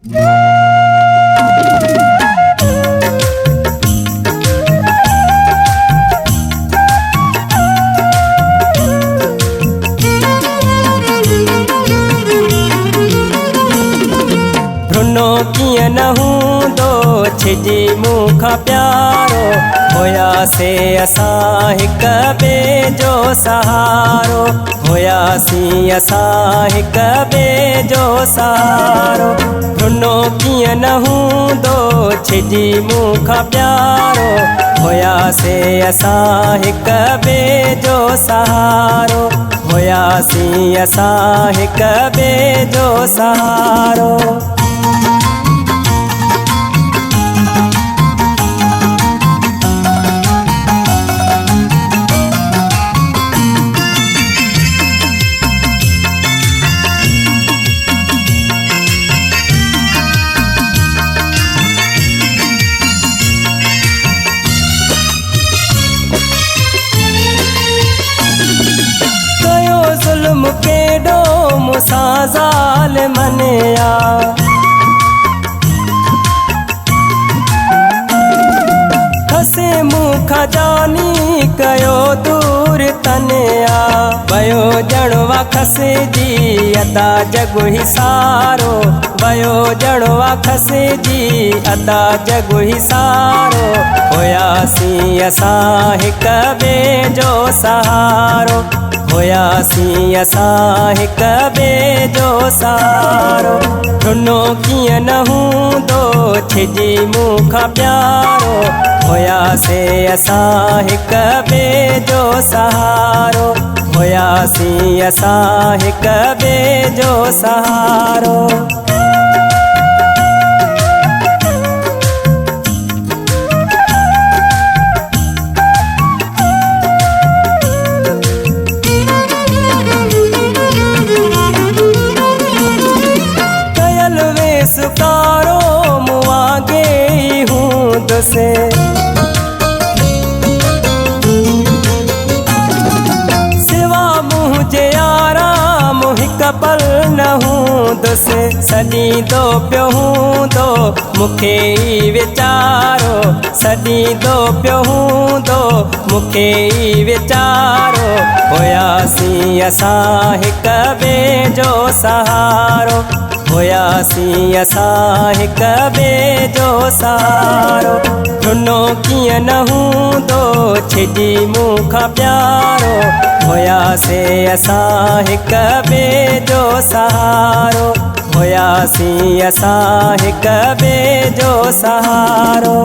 कीअं न हूंदो छिजी मूंखां प्यारो, हुयासीं असां हिक ॿिए जो सहारो, हुयासीं असां हिक ॿिए जो सहारो। रुनो कीअं न हूंदो छिजी मूंखां प्यारो, हुयासीं असां हिक ॿिए जो सहारो, हुयासीं असां हिक ॿिए जो सहारो। केडो मूंसां ज़ालिमन या खसे मूंखां जानी कयो दूर तनिया, वयो ॼणवा खसे जी अदा जग हिसारो, वयो ॼणवा खसे जी अदा जग हिसारो, हुयासीं असां हिक ॿिए जो सहारो, हुयासीं असां हिक ॿिए जो सहारो। रुनो कीअं न हूंदो छिजी मूंखां प्यारो, हुयासीं असां हिक ॿिए जो सहारो, हुयासीं असां हिक ॿिए जो सहारो। सुकारो मुआगे हूंदुसे, सिवा मुंहिंजे आराम हिक पल न हूंदुसे, सॾींदो पियो हूंदो मूंखे ई वीचारो, सॾींदो पियो हूंदो मूंखे ई वीचारो, हुयासीं असां हिक ॿिए जो सहारो, हुयासीं असां हिक ॿिए जो सहारो। रुनो कीअं न हूंदो छिजी मूंखां प्यारो, हुयासीं असां हिक ॿिए जो सहारो, हुयासीं असां हिक ॿिए जो सहारो।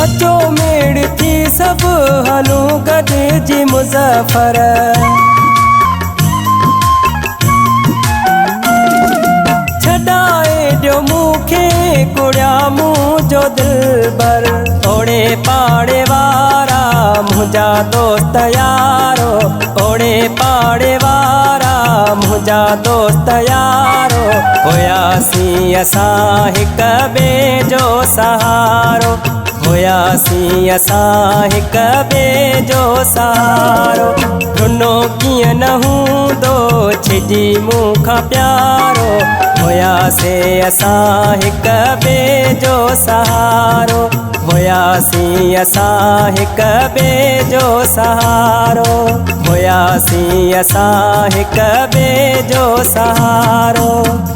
अचो मेड़ थी सभु हलूं गॾिजी मुज़फ़र, छॾाए ॾियो मूंखे कुड़िया मुंहिंजो दिलबर, ओड़े पाड़े वारा मुंहिंजा दोस्त यारो, ओड़े पाड़े वारा मुंहिंजा दोस्त यारो, हुयासीं असां हिक ॿिए जो सहारो, हुयासीं असां हिक ॿिए जो सहारो। रुनो कीअं न हूंदो छिजी मूंखां प्यारो, हुयासीं असां हिक ॿिए जो सहारो, हुयासीं असां हिक ॿिए जो सहारो, हुयासीं असां हिक ॿिए जो सहारो।